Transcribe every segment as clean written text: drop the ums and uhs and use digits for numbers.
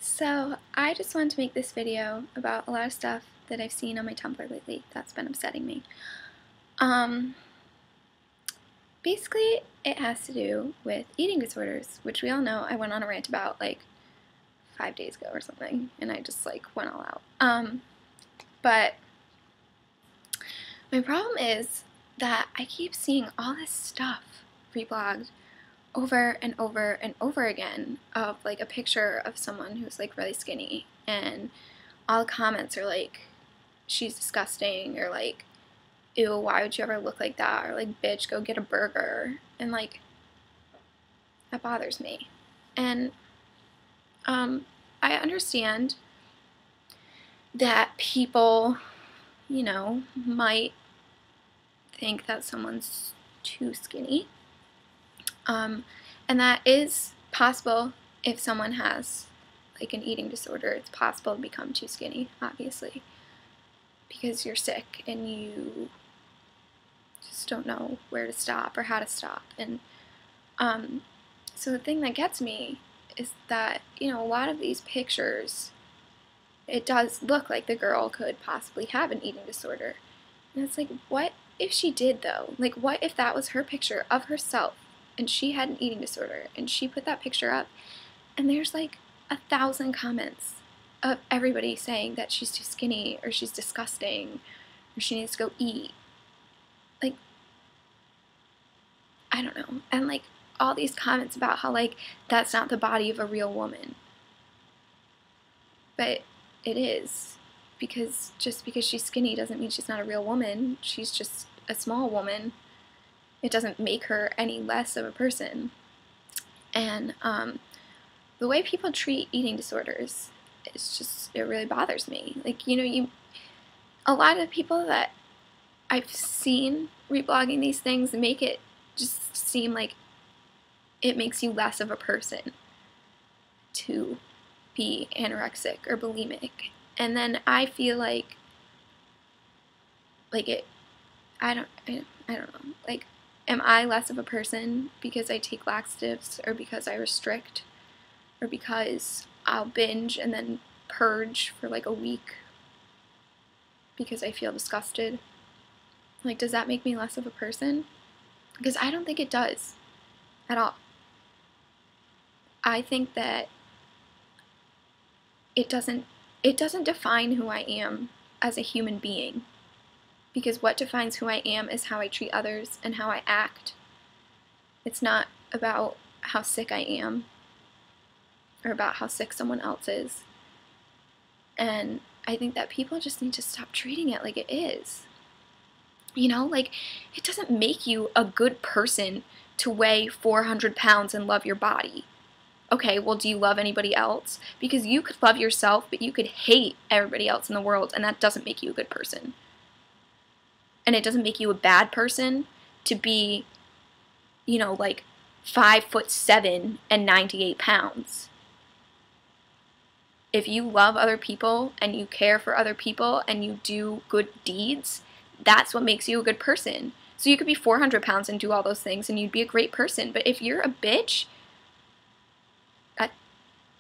So I just wanted to make this video about a lot of stuff that I've seen on my Tumblr lately that's been upsetting me. Um, Basically it has to do with eating disorders, which we all know I went on a rant about like 5 days ago or something, and I just like went all out. But my problem is that I keep seeing all this stuff reblogged over and over and over again of like a picture of someone who's like really skinny, and all the comments are like, she's disgusting, or like, ew, why would you ever look like that, or like, bitch, go get a burger, and like, that bothers me. And I understand that people, might think that someone's too skinny, and that is possible. If someone has like an eating disorder, it's possible to become too skinny, obviously, because you're sick and you just don't know where to stop or how to stop. And so the thing that gets me is that, a lot of these pictures, it does look like the girl could possibly have an eating disorder. And it's like, what if she did, though? Like, what if that was her picture of herself and she had an eating disorder and she put that picture up and there's like 1,000 comments of everybody saying that she's too skinny, or she's disgusting, or she needs to go eat? Like, I don't know. And like all these comments about how like that's not the body of a real woman. But it is, because just because she's skinny doesn't mean she's not a real woman. She's just a small woman. It doesn't make her any less of a person. And the way people treat eating disorders, it really bothers me. Like, a lot of people that I've seen reblogging these things make it just seem like it makes you less of a person to be anorexic or bulimic. And then I feel like I don't know. Like, am I less of a person because I take laxatives, or because I restrict, or because I'll binge and then purge for like a week because I feel disgusted? Like, does that make me less of a person? Because I don't think it does at all. I think that it doesn't define who I am as a human being. Because what defines who I am is how I treat others and how I act. It's not about how sick I am, or about how sick someone else is. And I think that people just need to stop treating it like it is. Like, it doesn't make you a good person to weigh 400 pounds and love your body. Okay, well, do you love anybody else? Because you could love yourself, but you could hate everybody else in the world, and that doesn't make you a good person. And it doesn't make you a bad person to be, like 5'7" and 98 pounds. If you love other people and you care for other people and you do good deeds, that's what makes you a good person. So you could be 400 pounds and do all those things and you'd be a great person. But if you're a bitch, that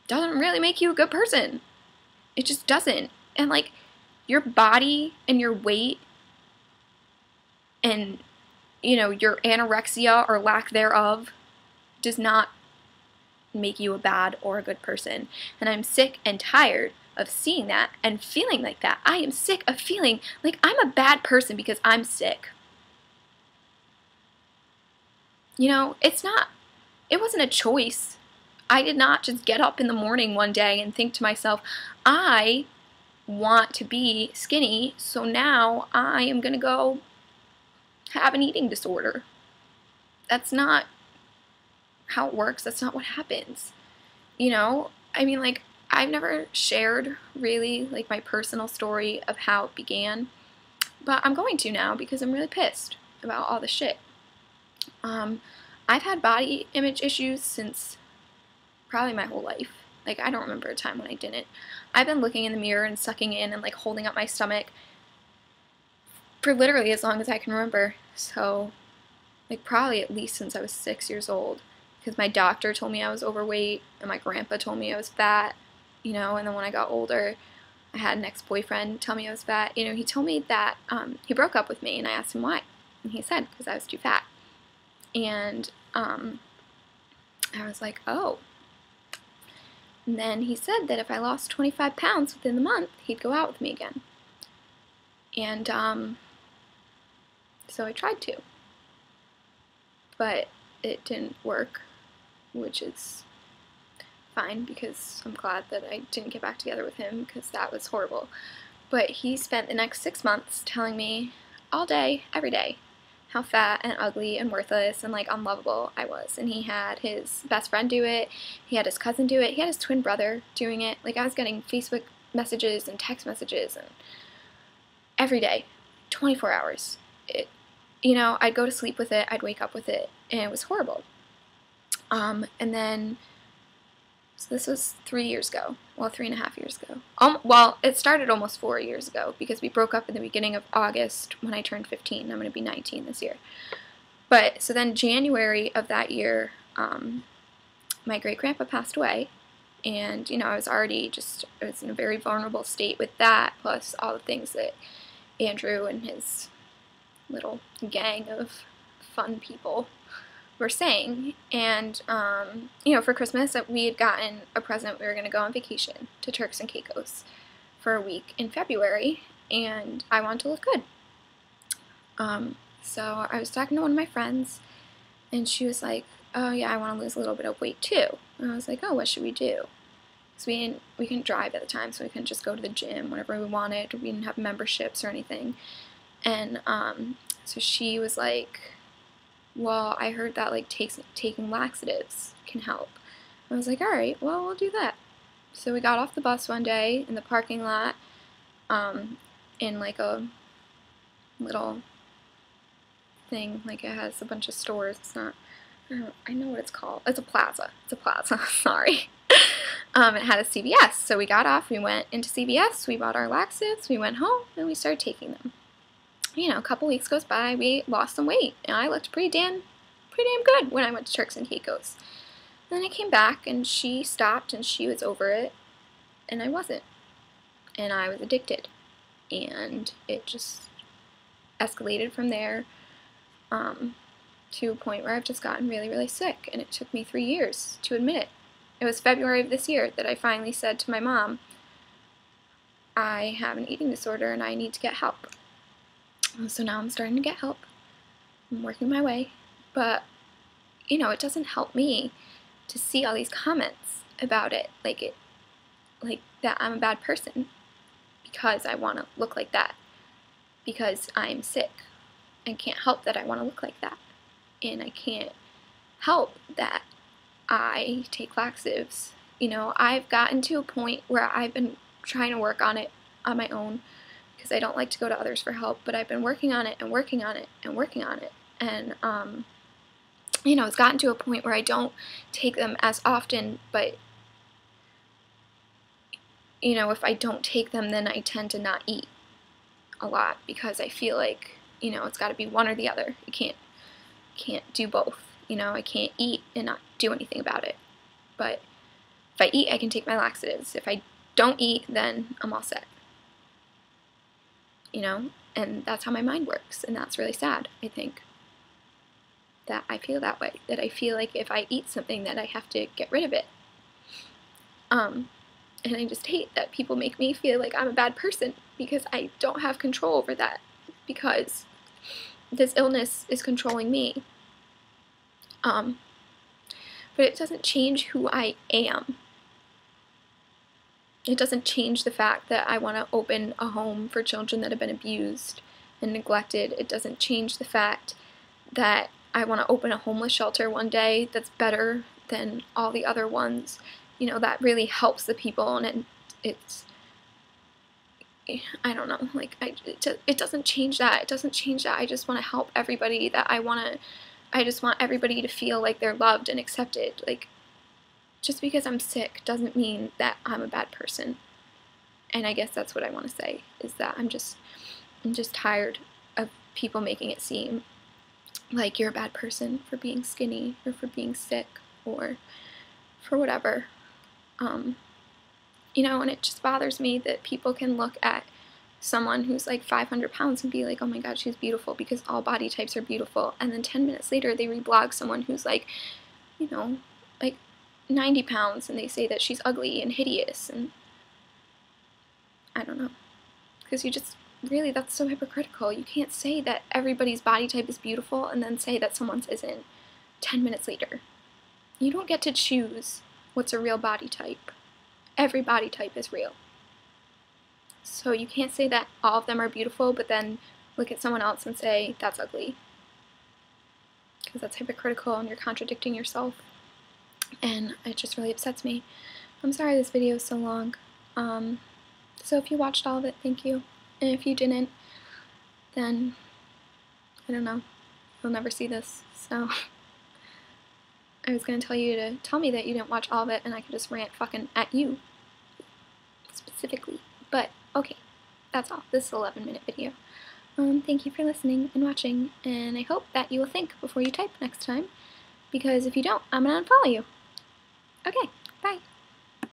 doesn't really make you a good person. It just doesn't. And like, your body and your weight and, your anorexia or lack thereof does not make you a bad or a good person. And I'm sick and tired of seeing that and feeling like that. I am sick of feeling like I'm a bad person because I'm sick. It wasn't a choice. I did not just get up in the morning one day and think to myself, I want to be skinny, so now I am going to go have an eating disorder. That's not how it works. That's not what happens. Like, I've never shared really like my personal story of how it began, but I'm going to now because I'm really pissed about all the shit. I've had body image issues since probably my whole life. Like, I don't remember a time when I didn't. I've been looking in the mirror and sucking in and like holding up my stomach for literally as long as I can remember. So, like, probably at least since I was 6 years old. Because my doctor told me I was overweight, and my grandpa told me I was fat. you know, and then when I got older, I had an ex-boyfriend tell me I was fat. You know, he told me that he broke up with me, and I asked him why. And he said, because I was too fat. And I was like, oh. And then he said that if I lost 25 pounds within the month, he'd go out with me again. And so I tried to. But it didn't work, which is fine, because I'm glad that I didn't get back together with him, because that was horrible. But he spent the next 6 months telling me all day, every day, how fat and ugly and worthless and like unlovable I was. And he had his best friend do it, he had his cousin do it, he had his twin brother doing it. Like, I was getting Facebook messages and text messages and every day, 24 hours. You know, I'd go to sleep with it, I'd wake up with it, and it was horrible. And then, so this was 3 years ago, well, 3.5 years ago. Well, it started almost 4 years ago, because we broke up in the beginning of August when I turned 15. I'm going to be 19 this year. But, so then January of that year, my great-grandpa passed away, and, you know, I was in a very vulnerable state with that, plus all the things that Andrew and his little gang of fun people were saying. And you know, for Christmas we had gotten a present. We were going to go on vacation to Turks and Caicos for a week in February, and I wanted to look good. So I was talking to one of my friends, and she was like, oh yeah, I want to lose a little bit of weight too. And I was like, oh, what should we do? Because we couldn't drive at the time, so we couldn't just go to the gym whenever we wanted. We didn't have memberships or anything. And so she was like, well, I heard that like taking laxatives can help. I was like, all right, well, we'll do that. So we got off the bus one day in the parking lot, in like a little thing, like it has a bunch of stores. It's not, I know what it's called. It's a plaza. Sorry. It had a CVS. So we got off, we went into CVS, we bought our laxatives, we went home, and we started taking them. You know, a couple weeks goes by, we lost some weight, and I looked pretty damn good when I went to Turks and Caicos. And then I came back, and she stopped, and she was over it, and I wasn't. And I was addicted. And it just escalated from there, to a point where I've just gotten really, really sick, and it took me 3 years to admit it. It was February of this year that I finally said to my mom, I have an eating disorder, and I need to get help. So now I'm starting to get help. I'm working my way. But, you know, it doesn't help me to see all these comments about it, like that I'm a bad person because I want to look like that, because I'm sick. I can't help that I want to look like that. And I can't help that I take laxatives. You know, I've gotten to a point where I've been trying to work on it on my own, because I don't like to go to others for help, but I've been working on it and working on it and working on it. And, you know, it's gotten to a point where I don't take them as often, but, you know, if I don't take them, then I tend to not eat a lot, because I feel like, you know, it's got to be one or the other. You can't do both. You know, I can't eat and not do anything about it. But if I eat, I can take my laxatives. If I don't eat, then I'm all set. You know, and that's how my mind works, and that's really sad, I think, that I feel that way, that I feel like if I eat something that I have to get rid of it. And I just hate that people make me feel like I'm a bad person, because I don't have control over that, because this illness is controlling me. But it doesn't change who I am. It doesn't change the fact that I want to open a home for children that have been abused and neglected. It doesn't change the fact that I want to open a homeless shelter one day that's better than all the other ones. You know, that really helps the people, and it's, I don't know, like, it doesn't change that. It doesn't change that. I just want to help everybody, I just want everybody to feel like they're loved and accepted. Like, just because I'm sick doesn't mean that I'm a bad person. And I guess that's what I want to say, is that I'm just tired of people making it seem like you're a bad person for being skinny, or for being sick, or for whatever. You know, and it just bothers me that people can look at someone who's like 500 pounds and be like, oh my god, she's beautiful because all body types are beautiful, and then 10 minutes later they reblog someone who's like, you know, like 90 pounds and they say that she's ugly and hideous, and I don't know. Because you just, really, that's so hypocritical. You can't say that everybody's body type is beautiful and then say that someone's isn't 10 minutes later. You don't get to choose what's a real body type. Every body type is real. So you can't say that all of them are beautiful, but then look at someone else and say, that's ugly. Because that's hypocritical and you're contradicting yourself. And it just really upsets me. I'm sorry this video is so long. So if you watched all of it, thank you. And if you didn't, then, I don't know, you'll never see this, so. I was going to tell you to tell me that you didn't watch all of it and I could just rant fucking at you. Specifically. But, okay, that's all. This is an 11-minute video. Thank you for listening and watching, and I hope that you will think before you type next time, because if you don't, I'm going to unfollow you. Okay, bye.